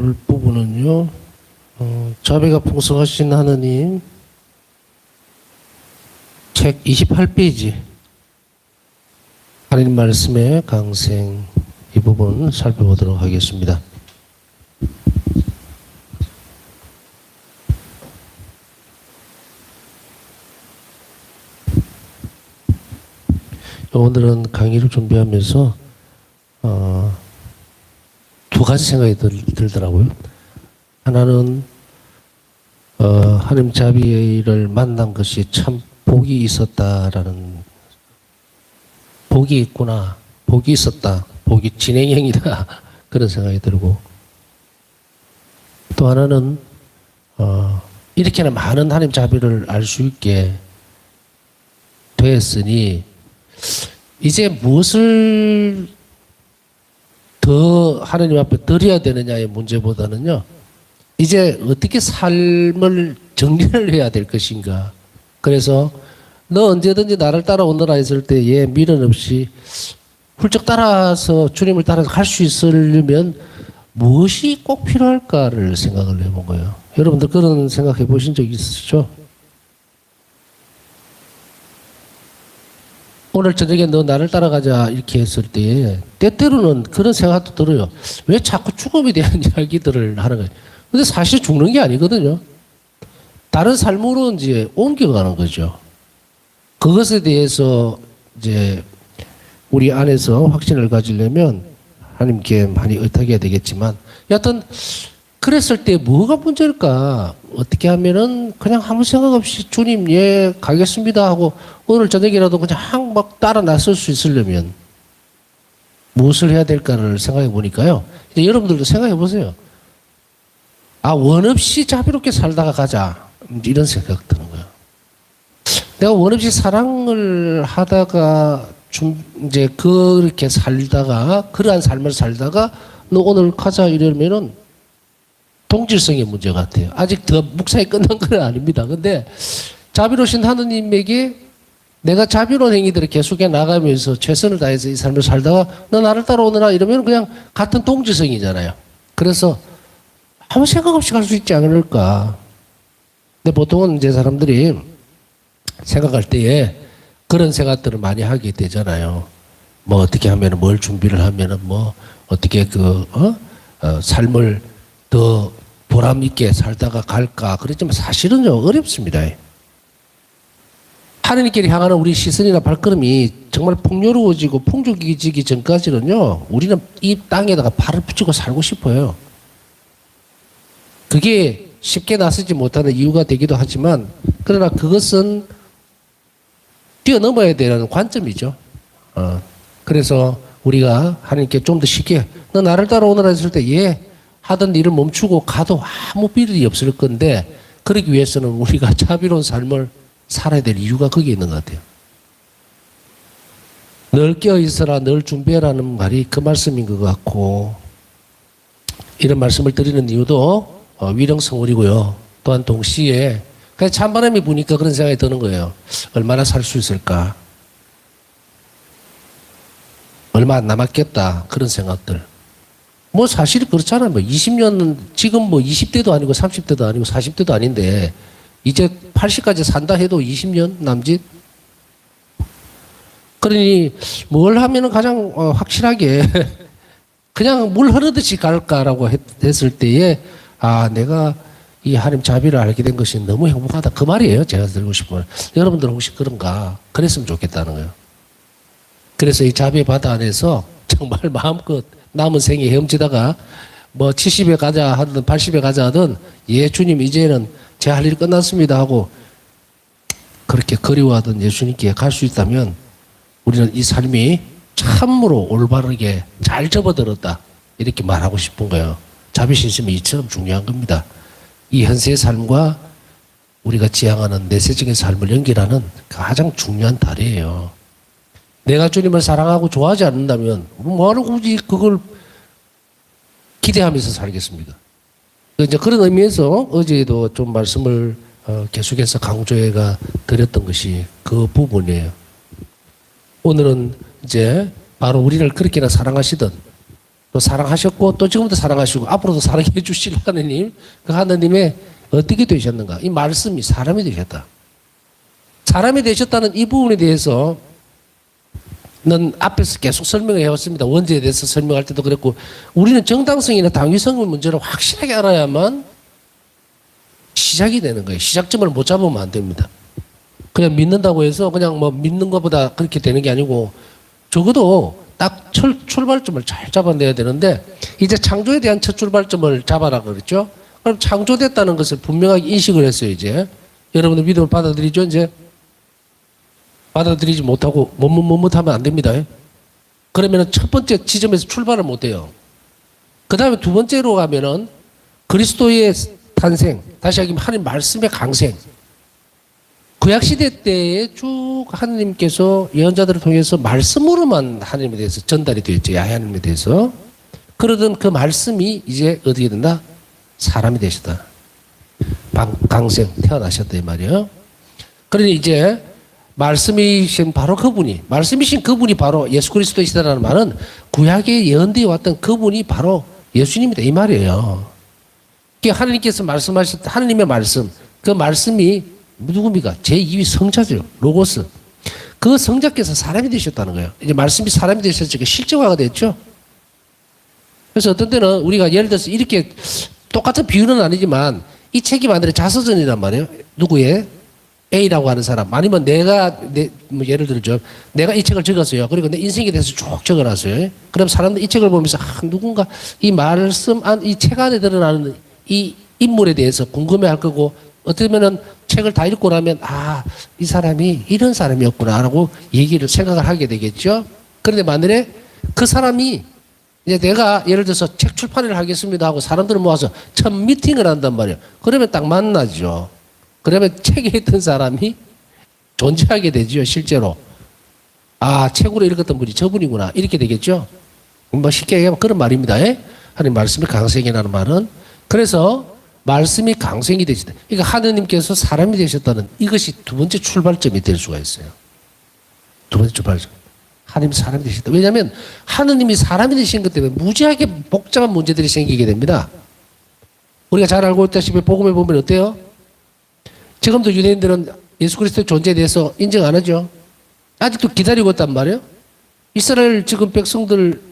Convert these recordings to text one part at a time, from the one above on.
볼 부분은요, 자비가 풍성하신 하느님, 책 28페이지, 하나님 말씀의 강생, 이 부분 살펴보도록 하겠습니다. 오늘은 강의를 준비하면서 두 가지 생각이 들더라고요. 하나는 하나님 자비를 만난 것이 참 복이 있었다라는, 복이 있구나, 복이 있었다, 복이 진행형이다, 그런 생각이 들고, 또 하나는 이렇게나 많은 하나님 자비를 알 수 있게 되었으니 이제 무엇을 더 하나님 앞에 드려야 되느냐의 문제보다는요, 이제 어떻게 삶을 정리를 해야 될 것인가. 그래서 너 언제든지 나를 따라오너라 했을 때 얘 미련 없이 훌쩍 따라서 주님을 따라서 갈 수 있으려면 무엇이 꼭 필요할까를 생각을 해본 거예요. 여러분들 그런 생각해 보신 적 있으시죠? 오늘 저녁에 너 나를 따라가자 이렇게 했을 때 때때로는 그런 생각도 들어요. 왜 자꾸 죽음에 대한 이야기들을 하는 거예요. 근데 사실 죽는 게 아니거든요. 다른 삶으로 이제 옮겨가는 거죠. 그것에 대해서 이제 우리 안에서 확신을 가지려면 하나님께 많이 의탁해야 되겠지만, 여하튼 그랬을 때 뭐가 문제일까? 어떻게 하면은 그냥 아무 생각 없이 주님 예 가겠습니다 하고 오늘 저녁이라도 그냥 막 따라 나설 수 있으려면 무엇을 해야 될까를 생각해 보니까요. 이제 여러분들도 생각해 보세요. 원 없이 자비롭게 살다가 가자, 이런 생각 드는 거예요. 내가 원 없이 사랑을 하다가 이제 그렇게 살다가, 그러한 삶을 살다가 너 오늘 가자 이러면은 동질성의 문제 같아요. 아직 더 묵상이 끝난 건 아닙니다. 근데 자비로우신 하느님에게 내가 자비로운 행위들을 계속해 나가면서 최선을 다해서 이 삶을 살다가 너 나를 따라오느라 이러면 그냥 같은 동질성이잖아요. 그래서 아무 생각 없이 갈 수 있지 않을까. 근데 보통은 이제 사람들이 생각할 때에 그런 생각들을 많이 하게 되잖아요. 뭐 어떻게 하면, 뭘 준비를 하면은 뭐 어떻게 삶을 더 보람 있게 살다가 갈까. 그렇지만 사실은요, 어렵습니다. 하나님께 향하는 우리 시선이나 발걸음이 정말 풍요로워지고 풍족해지기 전까지는요, 우리는 이 땅에다가 발을 붙이고 살고 싶어요. 그게 쉽게 나서지 못하는 이유가 되기도 하지만, 그러나 그것은 뛰어넘어야 되는 관점이죠. 그래서 우리가 하나님께 좀 더 쉽게, 너 나를 따라오너라 했을 때 예 하던 일을 멈추고 가도 아무 비밀이 없을 건데, 그러기 위해서는 우리가 자비로운 삶을 살아야 될 이유가 거기에 있는 것 같아요. 늘 깨어있어라, 늘 준비해라는 말이 그 말씀인 것 같고, 이런 말씀을 드리는 이유도 위령성월이고요. 또한 동시에 그냥 찬바람이 부니까 그런 생각이 드는 거예요. 얼마나 살 수 있을까? 얼마 안 남았겠다. 그런 생각들. 뭐 사실 그렇잖아요. 뭐 20년, 지금 뭐 20대도 아니고 30대도 아니고 40대도 아닌데 이제 80까지 산다 해도 20년 남짓? 그러니 뭘 하면 가장 확실하게 그냥 물 흐르듯이 갈까라고 했을 때에 내가 이 하나님 자비를 알게 된 것이 너무 행복하다. 그 말이에요. 제가 드리고 싶은 말. 여러분들 혹시 그런가? 그랬으면 좋겠다는 거예요. 그래서 이 자비의 바다 안에서 정말 마음껏 남은 생에 헤엄치다가 뭐 70에 가자 하든 80에 가자 하든 예 주님 이제는 제 할 일이 끝났습니다 하고 그렇게 그리워하던 예수님께 갈 수 있다면 우리는 이 삶이 참으로 올바르게 잘 접어들었다, 이렇게 말하고 싶은 거예요. 자비신심이 이처럼 중요한 겁니다. 이 현세의 삶과 우리가 지향하는 내세적인 삶을 연결하는 가장 중요한 다리예요. 내가 주님을 사랑하고 좋아하지 않는다면 뭐하러 굳이 그걸 기대하면서 살겠습니까? 이제 그런 의미에서 어제도 좀 말씀을 계속해서 강조해가 드렸던 것이 그 부분이에요. 오늘은 이제 바로 우리를 그렇게나 사랑하시던 또 사랑하셨고 또 지금도 사랑하시고 앞으로도 사랑해 주실 하느님, 그 하느님의 어떻게 되셨는가? 이 말씀이 사람이 되셨다. 사람이 되셨다는 이 부분에 대해서 는 앞에서 계속 설명을 해왔습니다. 원죄에 대해서 설명할 때도 그랬고, 우리는 정당성이나 당위성 문제를 확실하게 알아야만 시작이 되는 거예요. 시작점을 못 잡으면 안 됩니다. 그냥 믿는다고 해서 그냥 뭐 믿는 것보다 그렇게 되는 게 아니고, 적어도 딱 출발점을 잘 잡아내야 되는데, 이제 창조에 대한 첫 출발점을 잡아라 그랬죠. 그럼 창조됐다는 것을 분명하게 인식을 했어요. 이제 여러분들 믿음을 받아들이죠. 이제 받아들이지 못하고 못하면 안 됩니다. 그러면은 첫 번째 지점에서 출발을 못 해요. 그 다음에 두 번째로 가면은 그리스도의 탄생, 다시 얘기하면 하나님 말씀의 강생. 구약시대 때에 쭉 하나님께서 예언자들을 통해서 말씀으로만 하나님에 대해서 전달이 되었죠. 하나님에 대해서. 그러던 그 말씀이 이제 어떻게 된다? 사람이 되셨다. 강생, 태어나셨다 이 말이에요. 그러니 이제 말씀이신 바로 그분이, 말씀이신 그분이 바로 예수 그리스도이시다라는 말은 구약에 예언되어 왔던 그분이 바로 예수님이다 이 말이에요. 하나님께서 말씀하실 때 하나님의 말씀, 그 말씀이 누굽니까? 제2위 성자죠. 로고스. 그 성자께서 사람이 되셨다는 거예요. 이제 말씀이 사람이 되셨으니까 실제화가 됐죠. 그래서 어떤 때는 우리가 예를 들어서 이렇게 똑같은 비유는 아니지만 이 책이 만들어 자서전이란 말이에요. 누구의? A라고 하는 사람. 아니면 뭐 예를 들죠. 내가 이 책을 적었어요. 그리고 내 인생에 대해서 쭉 적어놨어요. 그럼 사람들 이 책을 보면서 누군가 이 말씀 이 책 안에 드러나는 이 인물에 대해서 궁금해할 거고, 어쩌면은 책을 다 읽고 나면 이 사람이 이런 사람이었구나라고 생각을 하게 되겠죠. 그런데 만일에 그 사람이 이제 내가 예를 들어서 책 출판을 하겠습니다 하고 사람들을 모아서 첫 미팅을 한단 말이에요. 그러면 딱 만나죠. 그러면 책에 있던 사람이 존재하게 되죠, 실제로. 책으로 읽었던 분이 저분이구나. 이렇게 되겠죠. 뭐 쉽게 얘기하면 그런 말입니다. 하나님 말씀이 강생이라는 말은. 그래서 말씀이 강생이 되시다. 그러니까 하느님께서 사람이 되셨다는 이것이 두 번째 출발점이 될 수가 있어요. 두 번째 출발점. 하나님이 사람이 되셨다. 왜냐하면 하느님이 사람이 되신 것 때문에 무지하게 복잡한 문제들이 생기게 됩니다. 우리가 잘 알고 있다시피 복음에 보면 어때요? 지금도 유대인들은 예수 그리스도의 존재에 대해서 인정 안 하죠. 아직도 기다리고 있단 말이에요. 이스라엘 지금 백성들,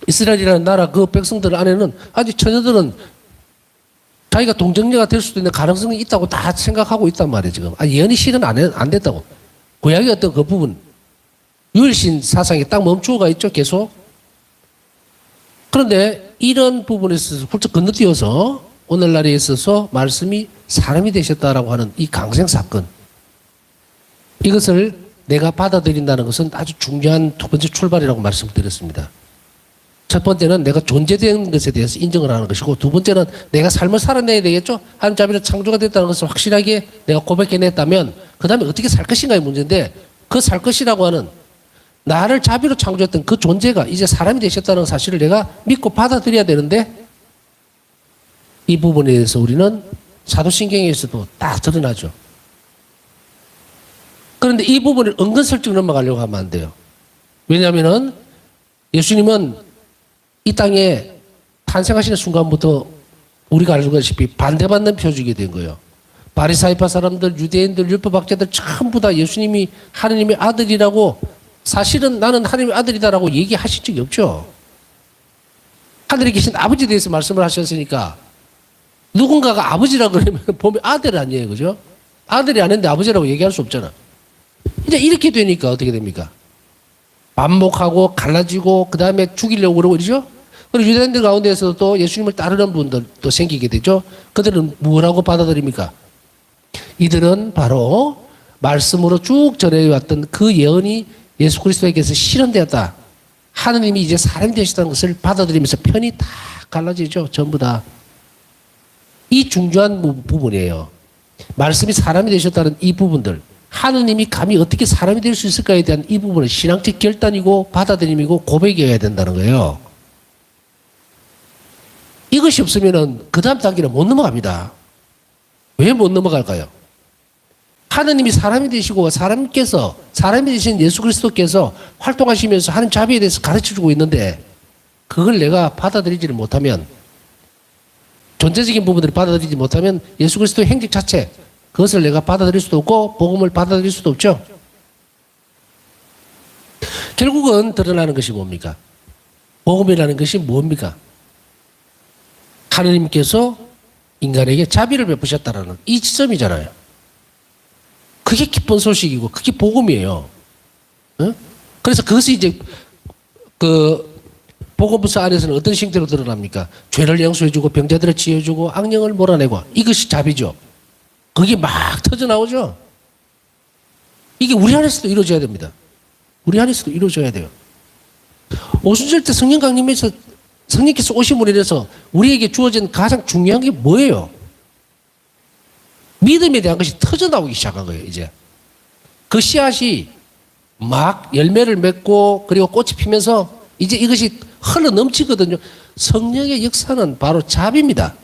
이스라엘이라는 나라 그 백성들 안에는 아직 처녀들은 자기가 동정녀가 될 수도 있는 가능성이 있다고 다 생각하고 있단 말이에요. 지금 예언이 실은 안 됐다고. 구약의 어떤 그 부분, 유일신 사상이 딱 멈추어가 있죠. 계속. 그런데 이런 부분에서 훌쩍 건너뛰어서 오늘날에 있어서 말씀이 사람이 되셨다라고 하는 이 강생 사건, 이것을 내가 받아들인다는 것은 아주 중요한 두 번째 출발이라고 말씀드렸습니다. 첫 번째는 내가 존재된 것에 대해서 인정을 하는 것이고, 두 번째는 내가 삶을 살아내야 되겠죠. 하나님 자비로 창조가 됐다는 것을 확실하게 내가 고백해냈다면 그 다음에 어떻게 살 것인가의 문제인데, 그 살 것이라고 하는 나를 자비로 창조했던 그 존재가 이제 사람이 되셨다는 사실을 내가 믿고 받아들여야 되는데, 이 부분에 대해서 우리는 사도신경에서도 다 드러나죠. 그런데 이 부분을 은근슬쩍 넘어가려고 하면 안 돼요. 왜냐하면 예수님은 이 땅에 탄생하시는 순간부터 우리가 알다시피 반대받는 표적이 된 거예요. 바리사이파 사람들, 유대인들, 율법학자들 전부 다 예수님이 하느님의 아들이라고, 사실은 나는 하느님의 아들이다라고 얘기하신 적이 없죠. 하늘에 계신 아버지에 대해서 말씀을 하셨으니까 누군가가 아버지라 그러면 보면 아들 아니에요. 그죠? 아들이 아닌데 아버지라고 얘기할 수 없잖아. 이제 이렇게 되니까 어떻게 됩니까? 반목하고 갈라지고 그 다음에 죽이려고 그러고 그러죠? 그리고 유대인들 가운데에서도 또 예수님을 따르는 분들도 생기게 되죠. 그들은 뭐라고 받아들입니까? 이들은 바로 말씀으로 쭉 전해왔던 그 예언이 예수 그리스도에게서 실현되었다. 하느님이 이제 사람이 되셨다는 것을 받아들이면서 편이 다 갈라지죠. 전부 다. 이 중요한 부분이에요. 말씀이 사람이 되셨다는 이 부분들, 하느님이 감히 어떻게 사람이 될 수 있을까에 대한 이 부분은 신앙적 결단이고 받아들임이고 고백이어야 된다는 거예요. 이것이 없으면 그 다음 단계는 못 넘어갑니다. 왜 못 넘어갈까요? 하느님이 사람이 되시고 사람이 되신 예수 그리스도께서 활동하시면서 하나님 자비에 대해서 가르쳐주고 있는데, 그걸 내가 받아들이지를 못하면, 존재적인 부분들을 받아들이지 못하면 예수 그리스도의 행직 자체, 그것을 내가 받아들일 수도 없고 복음을 받아들일 수도 없죠. 결국은 드러나는 것이 뭡니까? 복음이라는 것이 뭡니까? 하느님께서 인간에게 자비를 베푸셨다라는 이 지점이잖아요. 그게 기쁜 소식이고 그게 복음이에요. 어? 그래서 그것이 이제 그 복음서 안에서는 어떤 형태로 드러납니까? 죄를 용서해주고 병자들을 치유해주고 악령을 몰아내고 이것이 자비죠. 그게 막 터져나오죠. 이게 우리 안에서도 이루어져야 됩니다. 우리 안에서도 이루어져야 돼요. 오순절 때 성령 강림에서 성령께서 오심으로 인해서 우리에게 주어진 가장 중요한 게 뭐예요? 믿음에 대한 것이 터져나오기 시작한 거예요. 이제 그 씨앗이 막 열매를 맺고 그리고 꽃이 피면서 이제 이것이 흘러 넘치거든요. 성령의 역사는 바로 자비입니다.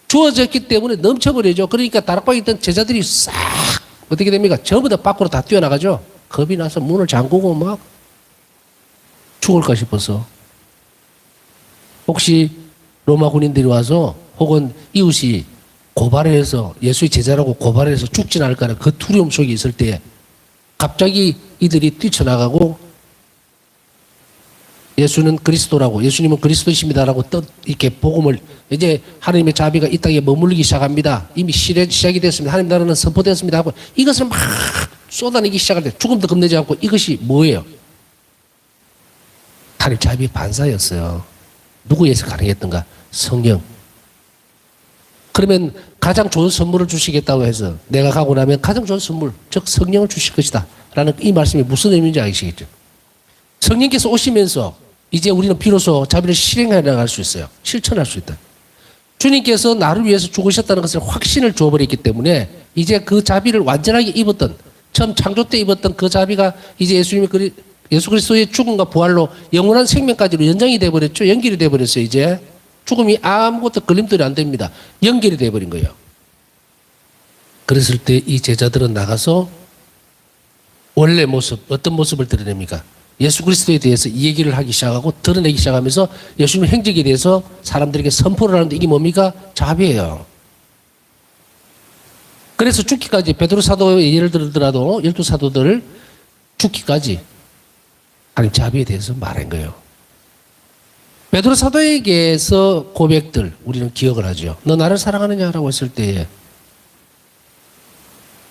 주어졌기 때문에 넘쳐버리죠. 그러니까 다락방에 있던 제자들이 싹 어떻게 됩니까? 전부 다 밖으로 다 뛰어나가죠. 겁이 나서 문을 잠그고 막 죽을까 싶어서. 혹시 로마 군인들이 와서 혹은 이웃이 고발해서 예수의 제자라고 고발해서 죽진 않을까 하는 그 두려움 속에 있을 때 갑자기 이들이 뛰쳐나가고 예수는 그리스도라고, 예수님은 그리스도이십니다라고 이렇게 복음을, 이제 하나님의 자비가 이 땅에 머물기 시작합니다. 이미 시작이 됐습니다. 하나님 나라는 선포되었습니다 하고 이것을 막 쏟아내기 시작할 때 죽음도 겁내지 않고 이것이 뭐예요? 하나님 자비의 반사였어요. 누구에서 가능했던가? 성령. 그러면 가장 좋은 선물을 주시겠다고 해서 내가 가고 나면 가장 좋은 선물, 즉 성령을 주실 것이다 라는 이 말씀이 무슨 의미인지 아시겠죠? 성령께서 오시면서 이제 우리는 비로소 자비를 실행해 나갈 수 있어요. 실천할 수 있다. 주님께서 나를 위해서 죽으셨다는 것을 확신을 주어버렸기 때문에 이제 그 자비를 완전하게 입었던, 처음 창조 때 입었던 그 자비가 이제 예수 그리스도의 죽음과 부활로 영원한 생명까지로 연장이 되어버렸죠. 연결이 되어버렸어요. 이제 죽음이 아무것도 걸림돌이 안 됩니다. 연결이 되어버린 거예요. 그랬을 때 이 제자들은 나가서 원래 모습, 어떤 모습을 드러냅니까? 예수 그리스도에 대해서 이 얘기를 하기 시작하고 드러내기 시작하면서 예수님의 행적에 대해서 사람들에게 선포를 하는데 이게 뭡니까? 자비예요. 그래서 죽기까지 베드로 사도의 예를 들더라도 12사도들 죽기까지 하나님 자비에 대해서 말한 거예요. 베드로 사도에게서 고백들 우리는 기억을 하죠. 너 나를 사랑하느냐라고 했을 때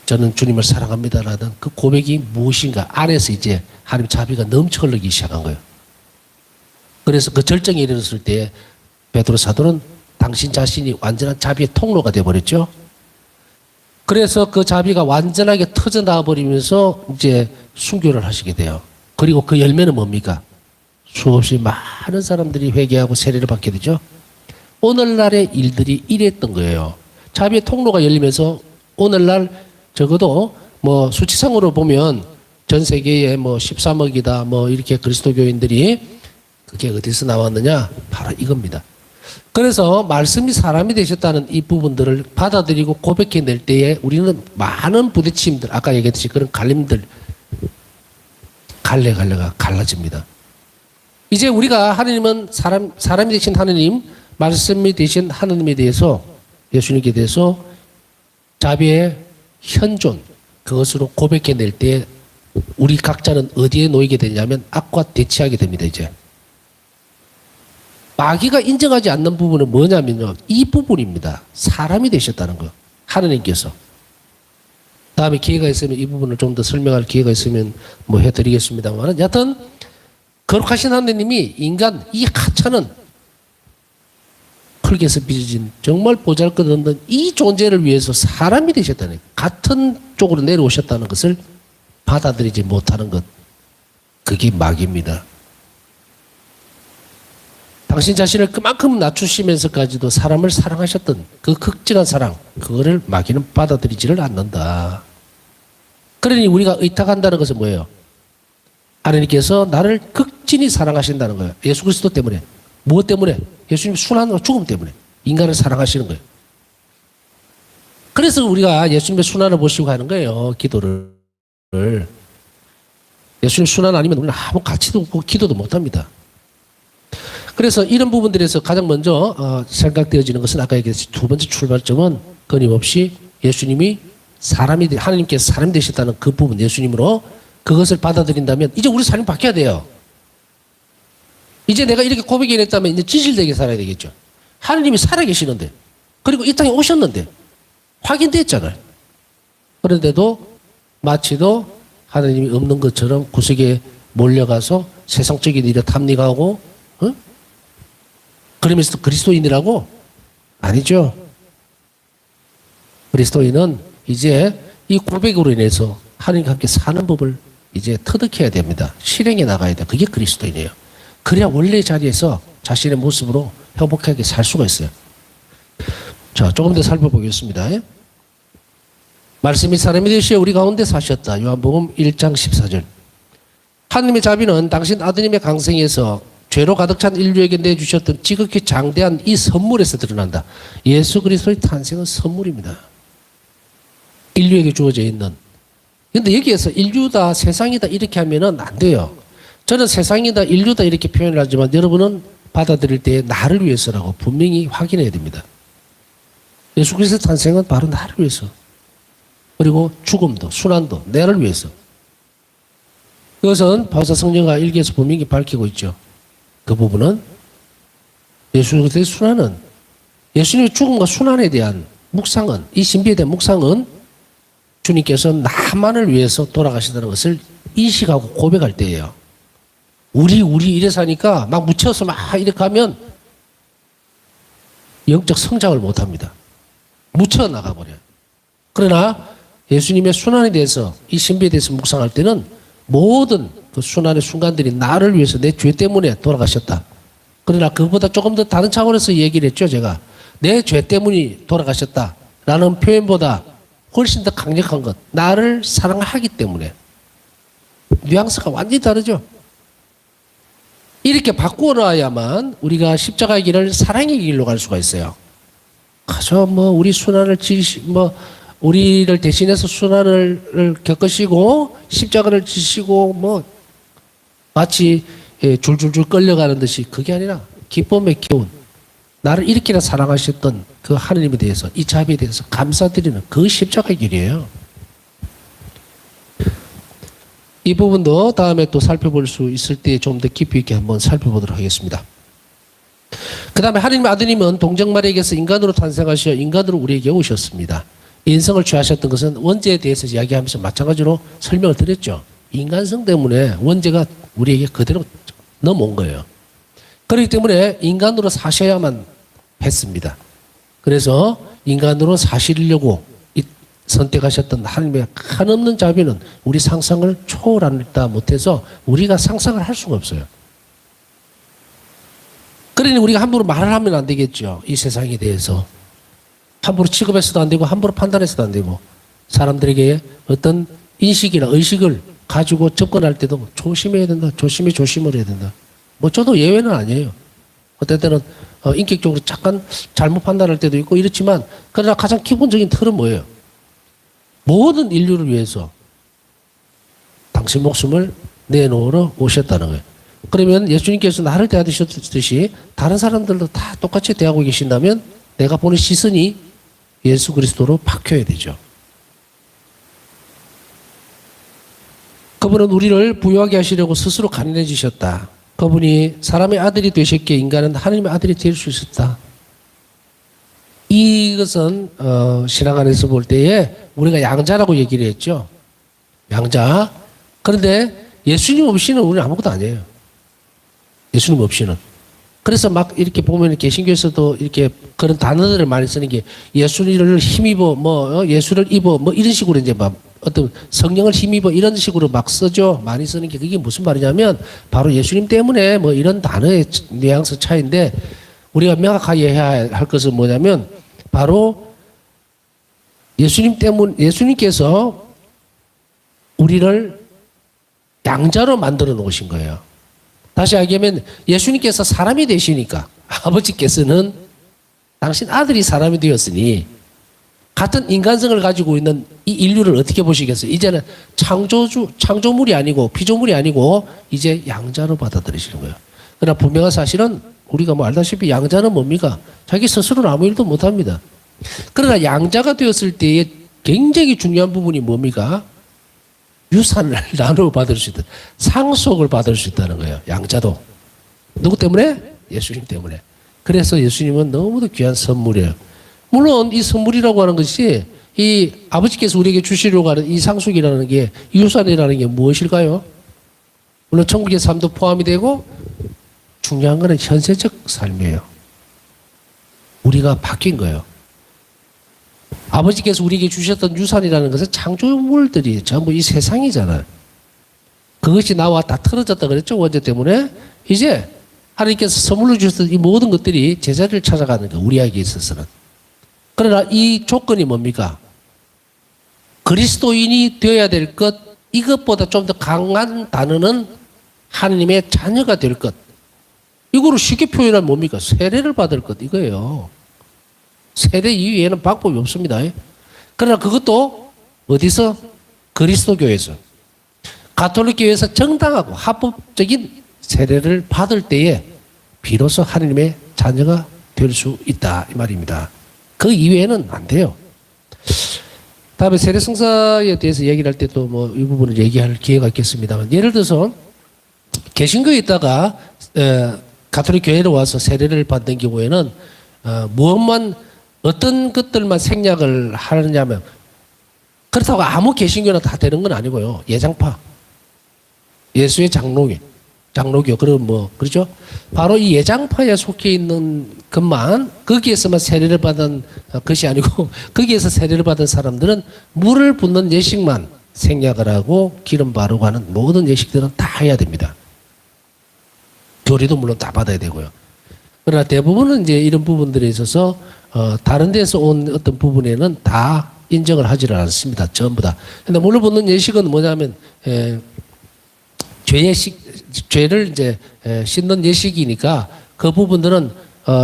저는 주님을 사랑합니다라는 그 고백이 무엇인가 안에서 이제 하나님 자비가 넘쳐 흐르기 시작한 거예요. 그래서 그 절정에 이르렀을 때 베드로 사도는 당신 자신이 완전한 자비의 통로가 되어버렸죠. 그래서 그 자비가 완전하게 터져나와 버리면서 이제 순교를 하시게 돼요. 그리고 그 열매는 뭡니까? 수없이 많은 사람들이 회개하고 세례를 받게 되죠. 오늘날의 일들이 이랬던 거예요. 자비의 통로가 열리면서 오늘날 적어도 뭐 수치상으로 보면 전 세계에 뭐 13억이다 뭐 이렇게 그리스도교인들이 그게 어디서 나왔느냐? 바로 이겁니다. 그래서 말씀이 사람이 되셨다는 이 부분들을 받아들이고 고백해낼 때에 우리는 많은 부딪힘들, 아까 얘기했듯이 그런 갈림들, 갈래가 갈라집니다. 이제 우리가 하느님은 사람이 되신 하느님, 말씀이 되신 하느님에 대해서, 예수님께 대해서 자비의 현존, 그것으로 고백해낼 때 우리 각자는 어디에 놓이게 되냐면 악과 대치하게 됩니다. 이제 마귀가 인정하지 않는 부분은 뭐냐면요, 이 부분입니다. 사람이 되셨다는 거, 하느님께서. 다음에 기회가 있으면 이 부분을 좀 더 설명할 기회가 있으면 뭐 해드리겠습니다만, 여하튼 거룩하신 하느님이 인간 이 하찮은 흙에서 빚어진 정말 보잘것없는 이 존재를 위해서 사람이 되셨다는, 같은 쪽으로 내려오셨다는 것을 받아들이지 못하는 것, 그게 마귀입니다. 당신 자신을 그만큼 낮추시면서까지도 사람을 사랑하셨던 그 극진한 사랑, 그거를 마귀는 받아들이지를 않는다. 그러니 우리가 의탁한다는 것은 뭐예요? 하나님께서 나를 극진히 사랑하신다는 거예요. 예수 그리스도 때문에. 무엇 때문에? 예수님 순환으로 죽음 때문에 인간을 사랑하시는 거예요. 그래서 우리가 예수님의 순환을 보시고 하는 거예요. 기도를. 예수님 순환 아니면 우리는 아무 가치도 없고 기도도 못합니다. 그래서 이런 부분들에서 가장 먼저 생각되어지는 것은 아까 얘기했듯이 두 번째 출발점은 끊임없이 예수님이 하나님께서 사람이 되셨다는 그 부분, 예수님으로 그것을 받아들인다면 이제 우리 삶이 바뀌어야 돼요. 이제 내가 이렇게 고백해냈다면 이제 진실되게 살아야 되겠죠. 하나님이 살아계시는데, 그리고 이 땅에 오셨는데 확인됐잖아요. 그런데도 마치도 하나님이 없는 것처럼 구석에 몰려가서 세상적인 일에 탐닉하고, 그러면서 그리스도인이라고? 아니죠. 그리스도인은 이제 이 고백으로 인해서 하나님과 함께 사는 법을 이제 터득해야 됩니다. 실행해 나가야 돼. 그게 그리스도인이에요. 그래야 원래 자리에서 자신의 모습으로 행복하게 살 수가 있어요. 자, 조금 더 살펴보겠습니다. 말씀이 사람이 되시어 우리 가운데 사셨다. 요한복음 1장 14절. 하나님의 자비는 당신 아드님의 강생에서 죄로 가득 찬 인류에게 내주셨던 지극히 장대한 이 선물에서 드러난다. 예수 그리스도의 탄생은 선물입니다. 인류에게 주어져 있는. 그런데 여기에서 인류다, 세상이다 이렇게 하면은 안 돼요. 저는 세상이다, 인류다 이렇게 표현을 하지만 여러분은 받아들일 때 나를 위해서라고 분명히 확인해야 됩니다. 예수 그리스도의 탄생은 바로 나를 위해서. 그리고 죽음도, 순환도 나를 위해서. 그것은 바울사 성령과 일기에서 분명히 밝히고 있죠. 그 부분은 예수 그리스도의 순환은, 예수님의 죽음과 순환에 대한 묵상은, 이 신비에 대한 묵상은 주님께서 나만을 위해서 돌아가신다는 것을 인식하고 고백할 때예요. 우리 이래서 하니까 막 묻혀서 막 이렇게 하면 영적 성장을 못합니다. 묻혀 나가버려요. 그러나 예수님의 순환에 대해서, 이 신비에 대해서 묵상할 때는 모든 그 순환의 순간들이 나를 위해서 내 죄 때문에 돌아가셨다. 그러나 그보다 조금 더 다른 차원에서 얘기를 했죠. 제가 내 죄 때문에 돌아가셨다라는 표현보다 훨씬 더 강력한 것, 나를 사랑하기 때문에. 뉘앙스가 완전히 다르죠. 이렇게 바꾸어 놔야만 우리가 십자가의 길을 사랑의 길로 갈 수가 있어요. 가서 우리 순환을 우리를 대신해서 순환을 겪으시고 십자가를 지시고 마치 줄줄줄 끌려가는 듯이, 그게 아니라 기쁨의 기운, 나를 이렇게나 사랑하셨던 그 하나님에 대해서, 이 자비에 대해서 감사드리는 그 십자가의 길이에요. 이 부분도 다음에 또 살펴볼 수 있을 때 좀 더 깊이 있게 한번 살펴보도록 하겠습니다. 그 다음에 하나님의 아드님은 동정마리아에게서 인간으로 탄생하시어 인간으로 우리에게 오셨습니다. 인성을 취하셨던 것은 원죄에 대해서 이야기하면서 마찬가지로 설명을 드렸죠. 인간성 때문에 원죄가 우리에게 그대로 넘어온 거예요. 그렇기 때문에 인간으로 사셔야만 했습니다. 그래서 인간으로 사시려고 선택하셨던 하나님의 한없는 자비는 우리 상상을 초월하다 못해서 우리가 상상을 할 수가 없어요. 그러니 우리가 함부로 말을 하면 안 되겠죠. 이 세상에 대해서. 함부로 취급해서도 안 되고 함부로 판단해서도 안 되고, 사람들에게 어떤 인식이나 의식을 가지고 접근할 때도 조심해야 된다. 조심을 해야 된다. 저도 예외는 아니에요. 어떨 때는 인격적으로 잠깐 잘못 판단할 때도 있고 이렇지만, 그러나 가장 기본적인 틀은 뭐예요? 모든 인류를 위해서 당신 목숨을 내놓으러 오셨다는 거예요. 그러면 예수님께서 나를 대하셨듯이 다른 사람들도 다 똑같이 대하고 계신다면 내가 보는 시선이 예수 그리스도로 바뀌어야 되죠. 그분은 우리를 부유하게 하시려고 스스로 가난해지셨다. 그분이 사람의 아들이 되셨기에 인간은 하나님의 아들이 될 수 있었다. 이것은 신앙 안에서 볼 때에 우리가 양자라고 얘기를 했죠. 양자. 그런데 예수님 없이는 우리는 아무것도 아니에요. 예수님 없이는. 그래서 막 이렇게 보면 개신교에서도 이렇게 그런 단어들을 많이 쓰는 게, 예수를 힘입어, 예수를 입어, 이런 식으로 이제 막 어떤 성령을 힘입어 이런 식으로 막 쓰죠. 많이 쓰는 게, 그게 무슨 말이냐면 바로 예수님 때문에 이런 단어의 뉘앙스 차이인데, 우리가 명확하게 해야 할 것은 뭐냐면 바로 예수님께서 우리를 양자로 만들어 놓으신 거예요. 다시 얘기하면 예수님께서 사람이 되시니까, 아버지께서는 당신 아들이 사람이 되었으니 같은 인간성을 가지고 있는 이 인류를 어떻게 보시겠어요? 이제는 창조물이 아니고 피조물이 아니고 이제 양자로 받아들이시는 거예요. 그러나 분명한 사실은 우리가 뭐 알다시피 양자는 뭡니까? 자기 스스로는 아무 일도 못합니다. 그러나 양자가 되었을 때에 굉장히 중요한 부분이 뭡니까? 유산을 나누어 받을 수 있다. 상속을 받을 수 있다는 거예요. 양자도. 누구 때문에? 예수님 때문에. 그래서 예수님은 너무도 귀한 선물이에요. 물론 이 선물이라고 하는 것이 이 아버지께서 우리에게 주시려고 하는 이 상속이라는 게, 이 유산이라는 게 무엇일까요? 물론 천국의 삶도 포함이 되고 중요한 거는 현세적 삶이에요. 우리가 바뀐 거예요. 아버지께서 우리에게 주셨던 유산이라는 것은 창조물들이 전부 이 세상이잖아요. 그것이 나와 다 틀어졌다 그랬죠, 원죄 때문에. 이제 하나님께서 선물로 주셨던 이 모든 것들이 제자리를 찾아가는 거예요, 우리에게 있어서는. 그러나 이 조건이 뭡니까? 그리스도인이 되어야 될 것, 이것보다 좀 더 강한 단어는 하나님의 자녀가 될 것. 이거를 쉽게 표현하면 뭡니까? 세례를 받을 것, 이거예요. 세례 이외에는 방법이 없습니다. 그러나 그것도 어디서? 그리스도 교회에서. 가톨릭 교회에서 정당하고 합법적인 세례를 받을 때에 비로소 하나님의 자녀가 될 수 있다, 이 말입니다. 그 이외에는 안 돼요. 다음에 세례 성사에 대해서 얘기를 할 때 또 뭐 이 부분을 얘기할 기회가 있겠습니다만, 예를 들어서 개신교에 있다가 가톨릭 교회로 와서 세례를 받는 경우에는 무엇만, 어떤 것들만 생략을 하느냐면, 그렇다고 아무 개신교나 다 되는 건 아니고요. 예장파, 예수의 장로교, 그럼 뭐, 그렇죠? 바로 이 예장파에 속해 있는 것만, 거기에서만 세례를 받은 것이 아니고, 거기에서 세례를 받은 사람들은 물을 붓는 예식만 생략을 하고, 기름 바르고 하는 모든 예식들은 다 해야 됩니다. 교리도 물론 다 받아야 되고요. 그러나 대부분은 이제 이런 부분들에 있어서, 다른 데서 온 어떤 부분에는 다 인정을 하지를 않습니다. 전부 다. 근데 물을 붓는 예식은 뭐냐면, 죄를 이제 씻는 예식이니까 그 부분들은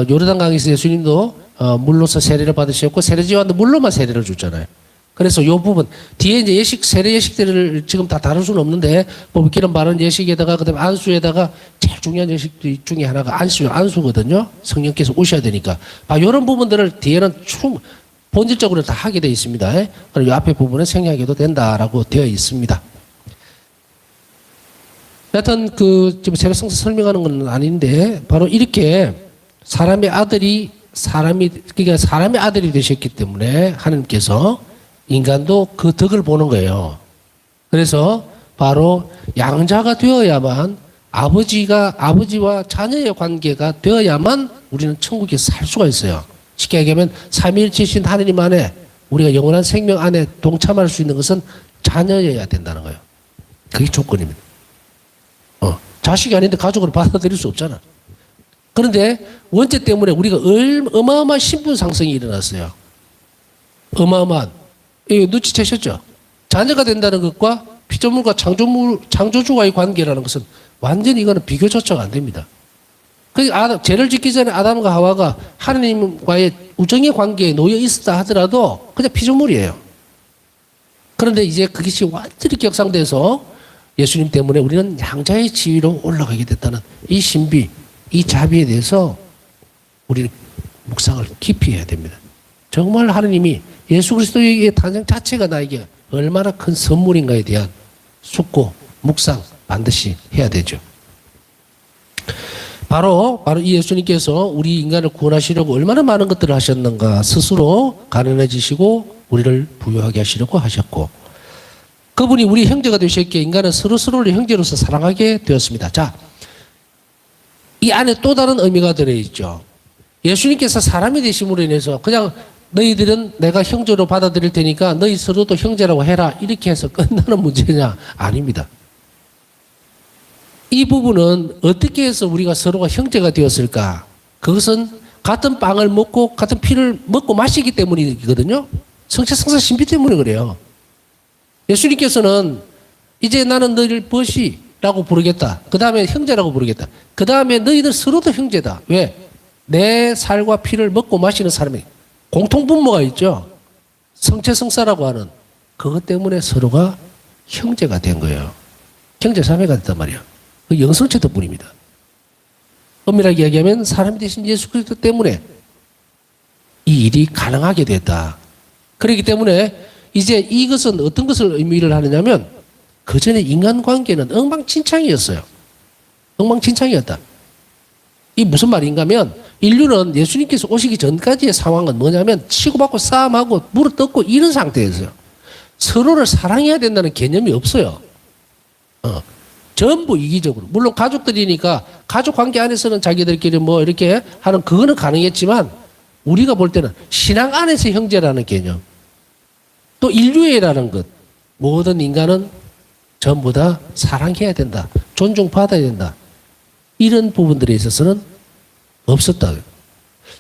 요르단 강에서 예수님도 물로서 세례를 받으셨고 세례지와도 물로만 세례를 줬잖아요. 그래서 요 부분 뒤에 이제 예식, 세례 예식들을 지금 다 다룰 수는 없는데 뭐 기름 바른 예식에다가 그다음에 안수에다가 제일 중요한 예식 중에 하나가 안수거든요. 성령께서 오셔야 되니까. 이런 부분들을 뒤에는 본질적으로 다 하게 되어 있습니다. 그리고 이 앞에 부분은 생략해도 된다라고 되어 있습니다. 여하튼 지금 세례 성사 설명하는 건 아닌데 바로 이렇게 사람의 아들이 되셨기 때문에 하나님께서 인간도 그 덕을 보는 거예요. 그래서 바로 양자가 되어야만 아버지와 자녀의 관계가 되어야만 우리는 천국에 살 수가 있어요. 쉽게 얘기하면 삼위일체신 하나님 안에 우리가 영원한 생명 안에 동참할 수 있는 것은 자녀여야 된다는 거예요. 그게 조건입니다. 자식이 아닌데 가족으로 받아들일 수 없잖아. 그런데 원죄 때문에 우리가 어마어마한 신분 상승이 일어났어요. 어마어마한. 이거 눈치채셨죠? 자녀가 된다는 것과 피조물과 창조주와의 관계라는 것은 완전히 이거는 비교조차가 안 됩니다. 죄를 짓기 전에 아담과 하와가 하나님과의 우정의 관계에 놓여 있었다 하더라도 그냥 피조물이에요. 그런데 이제 그것이 완전히 격상돼서 예수님 때문에 우리는 양자의 지위로 올라가게 됐다는 이 신비, 이 자비에 대해서 우리는 묵상을 깊이 해야 됩니다. 정말 하나님이 예수 그리스도의 탄생 자체가 나에게 얼마나 큰 선물인가에 대한 숙고, 묵상 반드시 해야 되죠. 바로 이 예수님께서 우리 인간을 구원하시려고 얼마나 많은 것들을 하셨는가. 스스로 가난해지시고 우리를 부유하게 하시려고 하셨고, 그분이 우리 형제가 되셨기에 인간은 서로를 형제로서 사랑하게 되었습니다. 자, 이 안에 또 다른 의미가 들어있죠. 예수님께서 사람이 되심으로 인해서 그냥 너희들은 내가 형제로 받아들일 테니까 너희 서로도 형제라고 해라 이렇게 해서 끝나는 문제냐? 아닙니다. 이 부분은 어떻게 해서 우리가 서로가 형제가 되었을까? 그것은 같은 빵을 먹고 같은 피를 먹고 마시기 때문이거든요. 성체성사 신비 때문에 그래요. 예수님께서는 이제 나는 너희를 벗이라고 부르겠다. 그 다음에 형제라고 부르겠다. 그 다음에 너희들 서로도 형제다. 왜? 내 살과 피를 먹고 마시는 사람이 공통분모가 있죠. 성체성사라고 하는 그것 때문에 서로가 형제가 된 거예요. 형제자매가 됐단 말이에요. 그 영성체 덕분입니다. 엄밀하게 이야기하면 사람이 되신 예수 그리스도 때문에 이 일이 가능하게 됐다. 그렇기 때문에 이제 이것은 어떤 것을 의미를 하느냐면 그전에 인간관계는 엉망진창이었어요. 엉망진창이었다. 이 무슨 말인가 하면 인류는 예수님께서 오시기 전까지의 상황은 뭐냐면 치고받고 싸움하고 물어뜯고 이런 상태였어요. 서로를 사랑해야 된다는 개념이 없어요. 전부 이기적으로. 물론 가족들이니까 가족 관계 안에서는 자기들끼리 뭐 이렇게 하는 그거는 가능했지만 우리가 볼 때는 신앙 안에서 형제라는 개념, 또 인류애라는 것, 모든 인간은 전부 다 사랑해야 된다, 존중받아야 된다, 이런 부분들에 있어서는 없었다.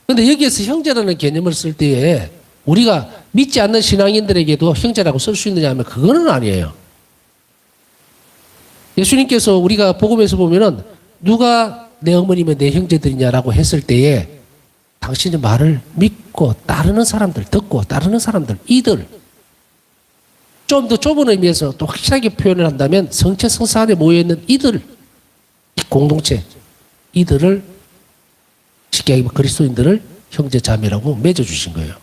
그런데 여기에서 형제라는 개념을 쓸 때에 우리가 믿지 않는 신앙인들에게도 형제라고 쓸 수 있느냐 하면 그거는 아니에요. 예수님께서 우리가 복음에서 보면은 누가 내 어머니면 내 형제들이냐라고 했을 때에 당신의 말을 믿고 따르는 사람들, 듣고 따르는 사람들, 이들, 좀 더 좁은 의미에서 또 확실하게 표현을 한다면 성체 성사 안에 모여있는 이들, 이 공동체, 이들을 쉽게 얘기하면 그리스도인들을 형제 자매라고 맺어주신 거예요.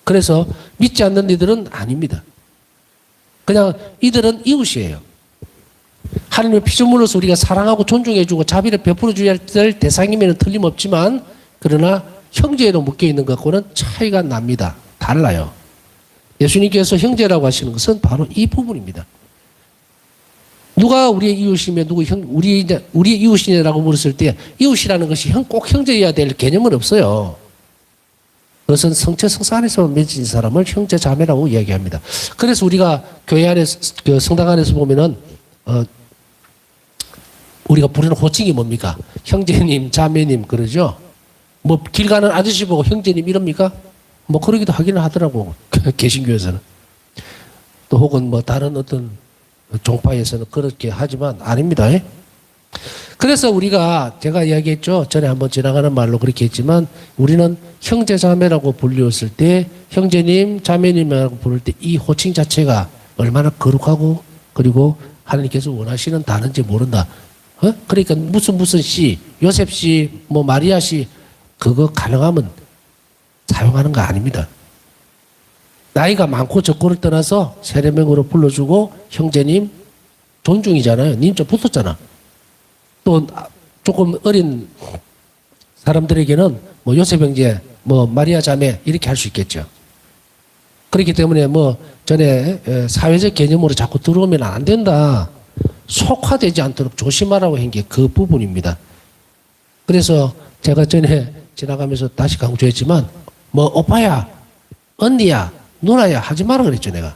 그래서 믿지 않는 이들은 아닙니다. 그냥 이들은 이웃이에요. 하나님의 피조물로서 우리가 사랑하고 존중해주고 자비를 베풀어줘야 될 대상이면 틀림없지만 그러나 형제로 묶여있는 것과는 차이가 납니다. 달라요. 예수님께서 형제라고 하시는 것은 바로 이 부분입니다. 누가 우리의 이웃이며 우리의 이웃이냐라고 물었을 때 이웃이라는 것이 꼭 형제여야 될 개념은 없어요. 그것은 성체 성사 안에서 맺은 사람을 형제 자매라고 이야기합니다. 그래서 우리가 교회 안에서 그 성당 안에서 보면은 우리가 부르는 호칭이 뭡니까? 형제님, 자매님 그러죠. 뭐 길 가는 아저씨 보고 형제님 이럽니까? 뭐 그러기도 하기는 하더라고. 개신교에서는. 또 혹은 뭐 다른 어떤 종파에서는 그렇게 하지만 아닙니다. 그래서 우리가 제가 이야기했죠. 전에 한번 지나가는 말로 그렇게 했지만 우리는 형제 자매라고 불렸을 때 형제님, 자매님이라고 부를 때 이 호칭 자체가 얼마나 거룩하고 그리고 하나님께서 원하시는 단어인지 모른다. 그러니까 무슨 씨, 요셉 씨, 뭐 마리아 씨 그거 가능하면 사용하는 거 아닙니다. 나이가 많고 적고를 떠나서 세례명으로 불러주고 형제님 존중이잖아요. 님 좀 붙었잖아. 또 조금 어린 사람들에게는 뭐 요셉 형제, 뭐 마리아 자매 이렇게 할 수 있겠죠. 그렇기 때문에 뭐 전에 사회적 개념으로 자꾸 들어오면 안 된다. 속화되지 않도록 조심하라고 한 게 그 부분입니다. 그래서 제가 전에 지나가면서 다시 강조했지만 뭐 오빠야, 언니야, 누나야 하지 마라 그랬죠 내가.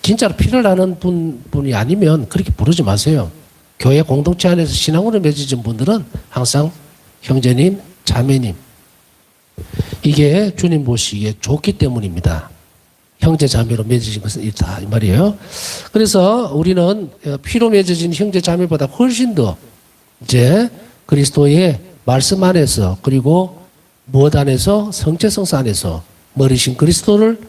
진짜로 피를 나는 분이 아니면 그렇게 부르지 마세요. 교회 공동체 안에서 신앙으로 맺어진 분들은 항상 형제님, 자매님 이게 주님 보시기에 좋기 때문입니다. 형제 자매로 맺어진 것은 있다 이 말이에요. 그래서 우리는 피로 맺어진 형제 자매보다 훨씬 더 이제 그리스도의 말씀 안에서 그리고 무엇 안에서 성체 성사 안에서 머리신 그리스도를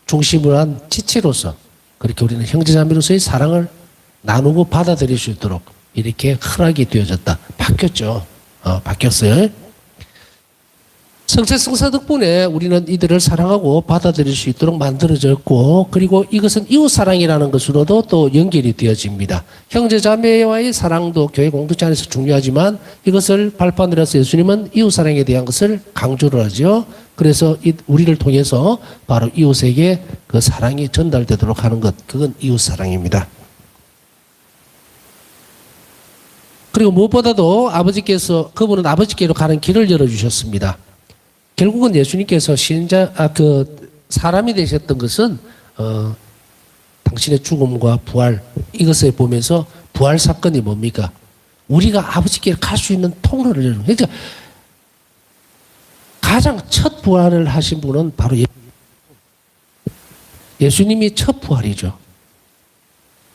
중심으로 한 지체로서 그렇게 우리는 형제 자매로서의 사랑을 나누고 받아들일 수 있도록 이렇게 흔하게 되어졌다. 바뀌었죠. 바뀌었어요. 성체 성사 덕분에 우리는 이들을 사랑하고 받아들일 수 있도록 만들어졌고 그리고 이것은 이웃사랑이라는 것으로도 또 연결이 되어집니다. 형제자매와의 사랑도 교회 공동체 안에서 중요하지만 이것을 발판으로 해서 예수님은 이웃사랑에 대한 것을 강조를 하죠. 그래서 우리를 통해서 바로 이웃에게 그 사랑이 전달되도록 하는 것 그건 이웃사랑입니다. 그리고 무엇보다도 아버지께서 그분은 아버지께로 가는 길을 열어주셨습니다. 결국은 예수님께서 사람이 되셨던 것은 당신의 죽음과 부활 이것을 보면서 부활 사건이 뭡니까? 우리가 아버지께 갈 수 있는 통로를 여는 거예요. 그러니까 가장 첫 부활을 하신 분은 바로 예수님이 첫 부활이죠.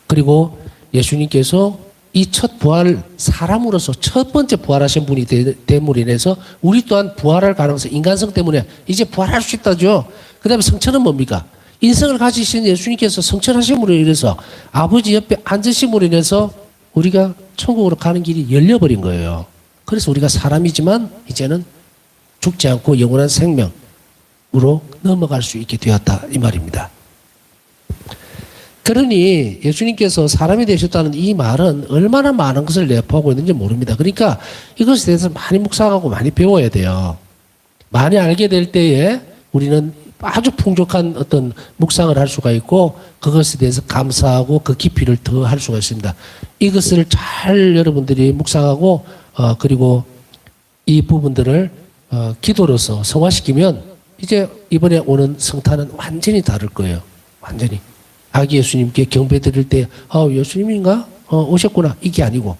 그리고 예수님께서 이 첫 부활 사람으로서 첫 번째 부활하신 분이 됨으로 인해서 우리 또한 부활할 가능성 인간성 때문에 이제 부활할 수 있다죠. 그 다음에 성천은 뭡니까? 인성을 가지신 예수님께서 성천하심으로 인해서 아버지 옆에 앉으심으로 인해서 우리가 천국으로 가는 길이 열려버린 거예요. 그래서 우리가 사람이지만 이제는 죽지 않고 영원한 생명으로 넘어갈 수 있게 되었다 이 말입니다. 그러니 예수님께서 사람이 되셨다는 이 말은 얼마나 많은 것을 내포하고 있는지 모릅니다. 그러니까 이것에 대해서 많이 묵상하고 많이 배워야 돼요. 많이 알게 될 때에 우리는 아주 풍족한 어떤 묵상을 할 수가 있고 그것에 대해서 감사하고 그 깊이를 더 할 수가 있습니다. 이것을 잘 여러분들이 묵상하고 그리고 이 부분들을 기도로서 성화시키면 이제 이번에 오는 성탄은 완전히 다를 거예요. 완전히. 아기 예수님께 경배 드릴 때 예수님인가? 오셨구나. 이게 아니고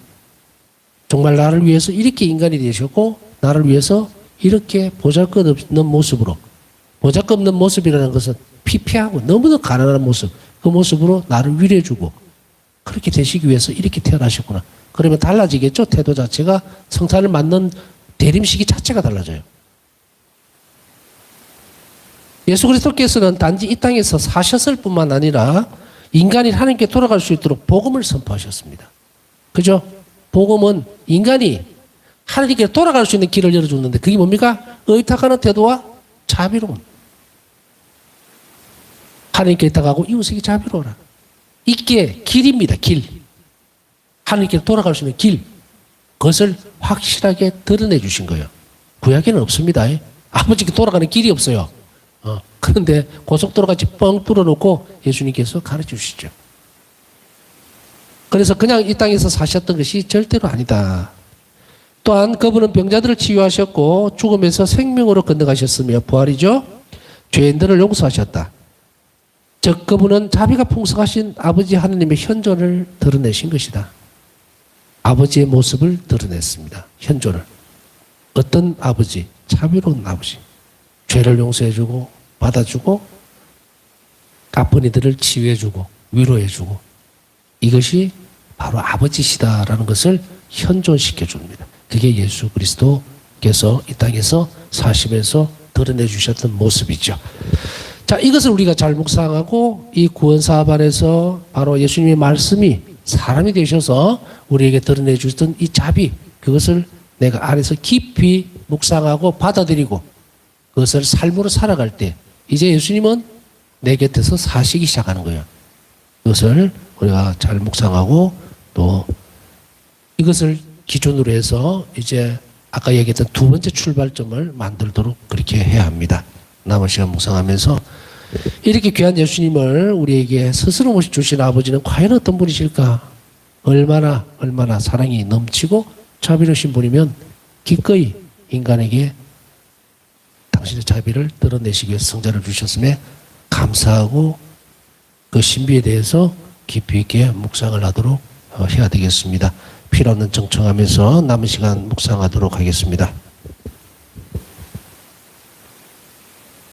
정말 나를 위해서 이렇게 인간이 되셨고 나를 위해서 이렇게 보잘것없는 모습으로 보잘것없는 모습이라는 것은 피폐하고 너무도 가난한 모습 그 모습으로 나를 위로해주고 그렇게 되시기 위해서 이렇게 태어나셨구나. 그러면 달라지겠죠. 태도 자체가 성탄을 맞는 대림시기 자체가 달라져요. 예수 그리스도께서는 단지 이 땅에서 사셨을 뿐만 아니라 인간이 하나님께 돌아갈 수 있도록 복음을 선포하셨습니다. 그죠? 복음은 인간이 하나님께 돌아갈 수 있는 길을 열어주는데 그게 뭡니까? 의탁하는 태도와 자비로움. 하나님께 의탁하고 이웃에게 자비로워라. 이게 길입니다. 길. 하나님께 돌아갈 수 있는 길. 그것을 확실하게 드러내 주신 거예요. 구약에는 없습니다. 아버지께 돌아가는 길이 없어요. 그런데 고속도로같이 뻥 뚫어놓고 예수님께서 가르쳐 주시죠. 그래서 그냥 이 땅에서 사셨던 것이 절대로 아니다. 또한 그분은 병자들을 치유하셨고 죽음에서 생명으로 건너가셨으며 부활이죠. 죄인들을 용서하셨다. 즉 그분은 자비가 풍성하신 아버지 하느님의 현존을 드러내신 것이다. 아버지의 모습을 드러냈습니다. 현존을. 어떤 아버지? 자비로운 아버지. 죄를 용서해주고 받아주고 아픈 이들을 치유해주고 위로해주고 이것이 바로 아버지시다라는 것을 현존시켜줍니다. 그게 예수 그리스도께서 이 땅에서 사시면서 드러내 주셨던 모습이죠. 자, 이것을 우리가 잘 묵상하고 이 구원 사업 안에서 바로 예수님의 말씀이 사람이 되셔서 우리에게 드러내 주셨던 이 자비 그것을 내가 안에서 깊이 묵상하고 받아들이고 그것을 삶으로 살아갈 때 이제 예수님은 내 곁에서 사시기 시작하는 거예요. 그것을 우리가 잘 묵상하고 또 이것을 기준으로 해서 이제 아까 얘기했던 두 번째 출발점을 만들도록 그렇게 해야 합니다. 남은 시간 묵상하면서 이렇게 귀한 예수님을 우리에게 스스로 주신 아버지는 과연 어떤 분이실까? 얼마나 사랑이 넘치고 자비로우신 분이면 기꺼이 인간에게 당신의 자비를 드러내시기 위해서 성자를 주셨음에 감사하고 그 신비에 대해서 깊이 있게 묵상을 하도록 해야 되겠습니다. 필요 없는 정청하면서 남은 시간 묵상하도록 하겠습니다.